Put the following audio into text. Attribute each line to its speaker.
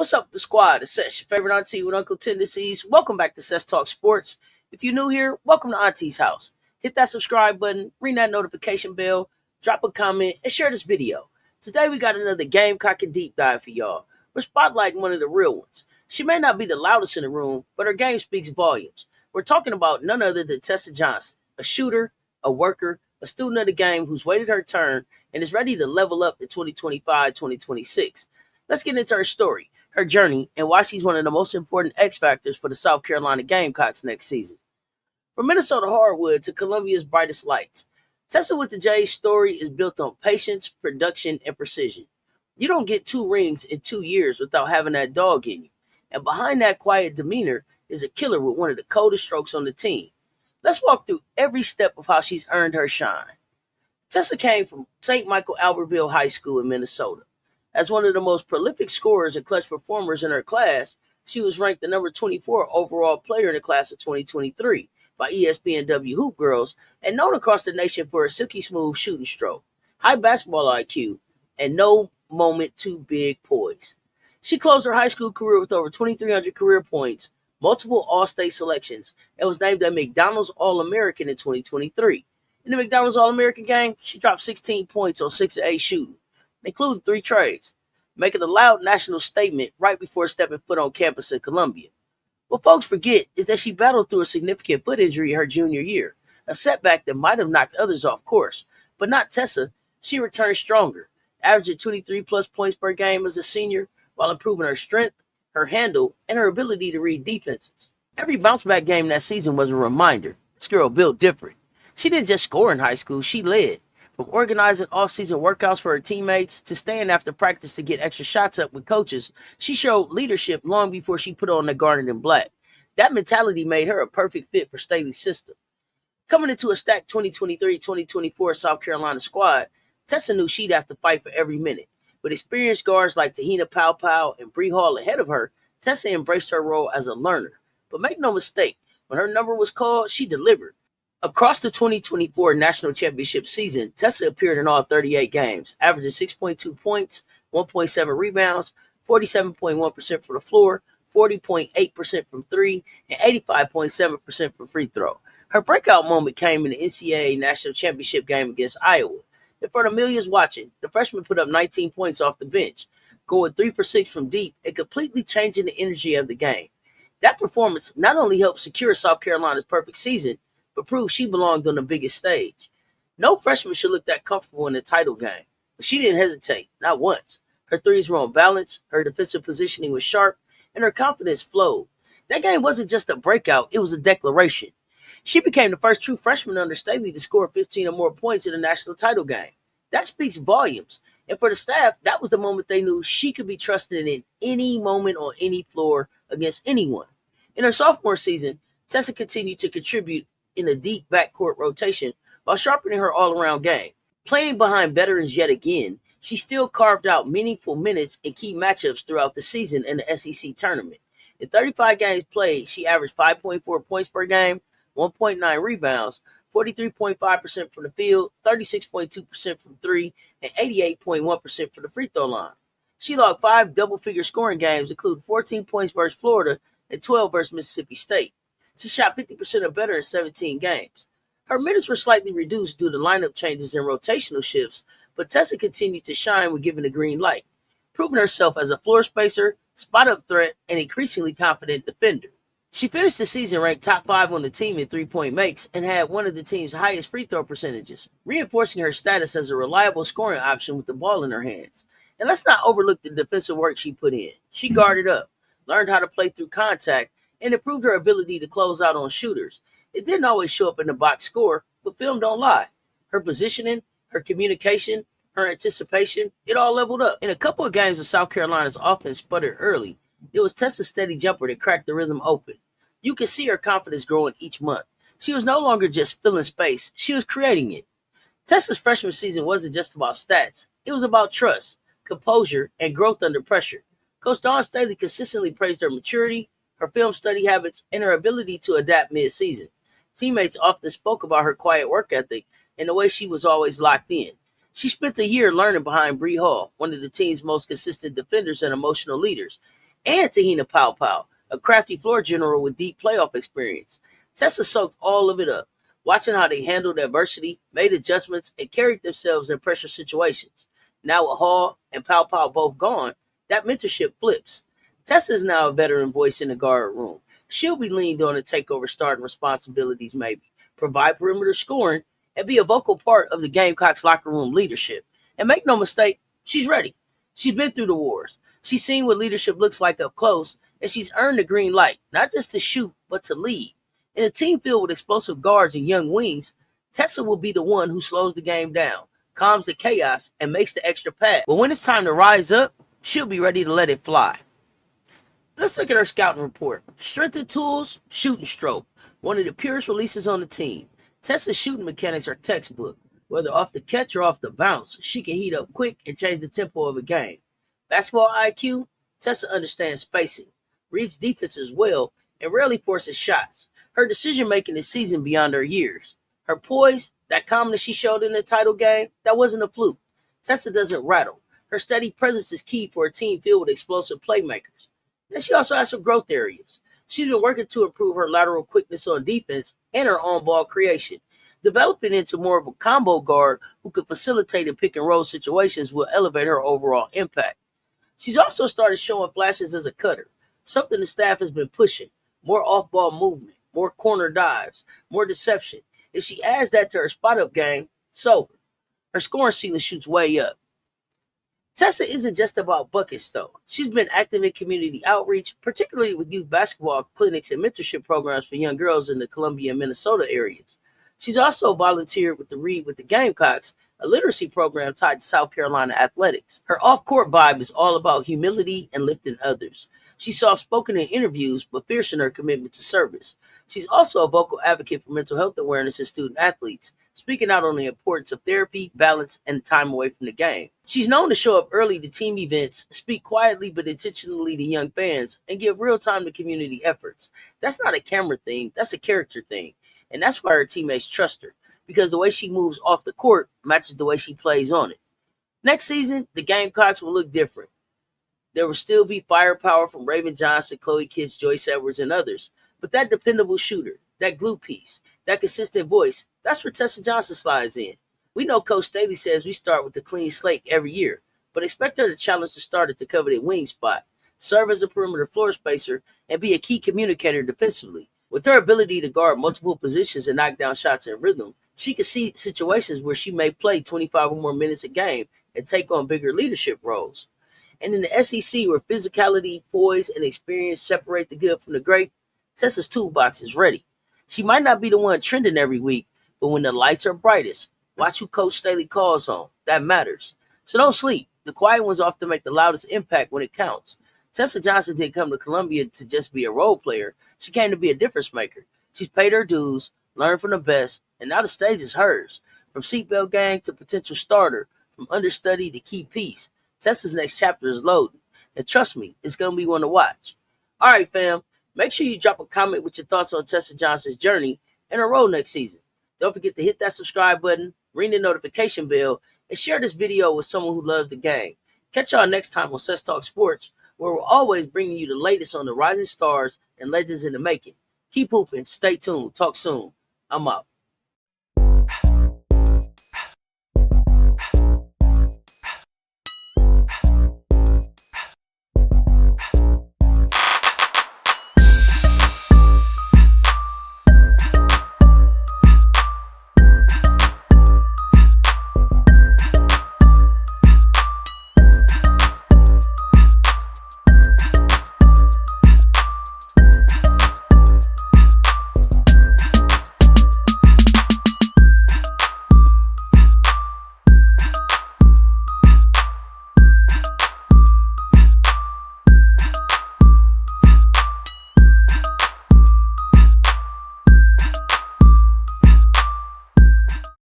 Speaker 1: What's up, the squad? It's Sesh, your favorite auntie with Uncle Tendencies. Welcome back to Sesh Talk Sports. If you're new here, welcome to Auntie's house. Hit that subscribe button, ring that notification bell, drop a comment, and share this video. Today we got another Gamecock and deep dive for y'all. We're spotlighting one of the real ones. She may not be the loudest in the room, but her game speaks volumes. We're talking about none other than Tessa Johnson, a shooter, a worker, a student of the game who's waited her turn and is ready to level up in 2025-2026. Let's get into her story, her journey, and why she's one of the most important X factors for the South Carolina Gamecocks next season. From Minnesota hardwood to Columbia's brightest lights, Tessa with the J's story is built on patience, production, and precision. You don't get 2 rings in 2 years without having that dog in you. And behind that quiet demeanor is a killer with one of the coldest strokes on the team. Let's walk through every step of how she's earned her shine. Tessa came from St. Michael Albertville High School in Minnesota. As one of the most prolific scorers and clutch performers in her class, she was ranked the number 24 overall player in the class of 2023 by ESPNW Hoop Girls and known across the nation for a silky smooth shooting stroke, high basketball IQ, and no moment too big poise. She closed her high school career with over 2,300 career points, multiple All-State selections, and was named a McDonald's All-American in 2023. In the McDonald's All-American game, she dropped 16 points on 6 of 8 shooting, including 3 trades, making a loud national statement right before stepping foot on campus in Columbia. What folks forget is that she battled through a significant foot injury her junior year, a setback that might have knocked others off course, but not Tessa. She returned stronger, averaging 23-plus points per game as a senior, while improving her strength, her handle, and her ability to read defenses. Every bounce-back game that season was a reminder. This girl built different. She didn't just score in high school, she led. From organizing off-season workouts for her teammates to staying after practice to get extra shots up with coaches, she showed leadership long before she put on the garnet and black. That mentality made her a perfect fit for Staley's system. Coming into a stacked 2023-2024 South Carolina squad, Tessa knew she'd have to fight for every minute. With experienced guards like Te-Hina, Paopao, and Bree ahead of her, Tessa embraced her role as a learner. But make no mistake, when her number was called, she delivered. Across the 2024 National Championship season, Tessa appeared in all 38 games, averaging 6.2 points, 1.7 rebounds, 47.1% from the floor, 40.8% from 3, and 85.7% from free throw. Her breakout moment came in the NCAA National Championship game against Iowa. In front of millions watching, the freshman put up 19 points off the bench, going 3 for 6 from deep and completely changing the energy of the game. That performance not only helped secure South Carolina's perfect season, but proved she belonged on the biggest stage. No freshman should look that comfortable in the title game, but she didn't hesitate, not once. Her threes were on balance, her defensive positioning was sharp, and her confidence flowed. That game wasn't just a breakout, it was a declaration. She became the first true freshman under Staley to score 15 or more points in a national title game. That speaks volumes. And for the staff, that was the moment they knew she could be trusted in any moment on any floor against anyone. In her sophomore season, Tessa continued to contribute in a deep backcourt rotation while sharpening her all-around game. Playing behind veterans yet again, she still carved out meaningful minutes in key matchups throughout the season in the SEC tournament. In 35 games played, she averaged 5.4 points per game, 1.9 rebounds, 43.5% from the field, 36.2% from 3, and 88.1% from the free throw line. She logged 5 double-figure scoring games, including 14 points versus Florida and 12 versus Mississippi State. She shot 50% or better in 17 games. Her minutes were slightly reduced due to lineup changes and rotational shifts, but Tessa continued to shine when given the green light, proving herself as a floor spacer, spot-up threat, and increasingly confident defender. She finished the season ranked top 5 on the team in three-point makes and had one of the team's highest free throw percentages, reinforcing her status as a reliable scoring option with the ball in her hands. And let's not overlook the defensive work she put in. She guarded up, learned how to play through contact, and improved her ability to close out on shooters. It didn't always show up in the box score, but film don't lie. Her positioning, her communication, her anticipation, it all leveled up. In a couple of games where South Carolina's offense sputtered early, it was Tessa's steady jumper that cracked the rhythm open. You could see her confidence growing each month. She was no longer just filling space, she was creating it. Tessa's freshman season wasn't just about stats. It was about trust, composure, and growth under pressure. Coach Dawn Staley consistently praised her maturity, her film study habits, and her ability to adapt mid-season. Teammates often spoke about her quiet work ethic and the way she was always locked in. She spent a year learning behind Bree, one of the team's most consistent defenders and emotional leaders, and Te-Hina Paopao, a crafty floor general with deep playoff experience. Tessa soaked all of it up, watching how they handled adversity, made adjustments, and carried themselves in pressure situations. Now with Hall and Paopao both gone, that mentorship flips. Tessa is now a veteran voice in the guard room. She'll be leaned on to take over starting responsibilities maybe, provide perimeter scoring, and be a vocal part of the Gamecocks locker room leadership. And make no mistake, she's ready. She's been through the wars. She's seen what leadership looks like up close, and she's earned the green light, not just to shoot, but to lead. In a team filled with explosive guards and young wings, Tessa will be the one who slows the game down, calms the chaos, and makes the extra pass. But when it's time to rise up, she'll be ready to let it fly. Let's look at her scouting report. Strength and tools, shooting stroke. One of the purest releases on the team. Tessa's shooting mechanics are textbook. Whether off the catch or off the bounce, she can heat up quick and change the tempo of a game. Basketball IQ, Tessa understands spacing, reads defenses well, and rarely forces shots. Her decision-making is seasoned beyond her years. Her poise, that calmness she showed in the title game, that wasn't a fluke. Tessa doesn't rattle. Her steady presence is key for a team filled with explosive playmakers. And she also has some growth areas. She's been working to improve her lateral quickness on defense and her on-ball creation. Developing into more of a combo guard who could facilitate in pick-and-roll situations will elevate her overall impact. She's also started showing flashes as a cutter, something the staff has been pushing. More off-ball movement, more corner dives, more deception. If she adds that to her spot-up game, it's over. Her scoring ceiling shoots way up. Tessa isn't just about buckets, though. She's been active in community outreach, particularly with youth basketball clinics and mentorship programs for young girls in the Columbia and Minnesota areas. She's also volunteered with the Read with the Gamecocks, a literacy program tied to South Carolina athletics. Her off-court vibe is all about humility and lifting others. She's soft-spoken in interviews, but fierce in her commitment to service. She's also a vocal advocate for mental health awareness in student athletes, speaking out on the importance of therapy, balance, and time away from the game. She's known to show up early to team events, speak quietly but intentionally to young fans, and give real time to community efforts. That's not a camera thing, that's a character thing. And that's why her teammates trust her, because the way she moves off the court matches the way she plays on it. Next season, the Gamecocks will look different. There will still be firepower from Raven Johnson, Chloe Kitts, Joyce Edwards, and others. But that dependable shooter, that glue piece, that consistent voice, that's where Tessa Johnson slides in. We know Coach Staley says we start with a clean slate every year, but expect her to challenge the starter to cover the wing spot, serve as a perimeter floor spacer, and be a key communicator defensively. With her ability to guard multiple positions and knock down shots in rhythm, she can see situations where she may play 25 or more minutes a game and take on bigger leadership roles. And in the SEC, where physicality, poise, and experience separate the good from the great, Tessa's toolbox is ready. She might not be the one trending every week, but when the lights are brightest, watch who Coach Staley calls on. That matters. So don't sleep. The quiet ones often make the loudest impact when it counts. Tessa Johnson didn't come to Columbia to just be a role player. She came to be a difference maker. She's paid her dues, learned from the best, and now the stage is hers. From seatbelt gang to potential starter, from understudy to key piece, Tessa's next chapter is loaded. And trust me, it's going to be one to watch. All right, fam. Make sure you drop a comment with your thoughts on Tessa Johnson's journey and her role next season. Don't forget to hit that subscribe button, ring the notification bell, and share this video with someone who loves the game. Catch y'all next time on CTS Talk Sports, where we're always bringing you the latest on the rising stars and legends in the making. Keep hooping, stay tuned, talk soon. I'm out.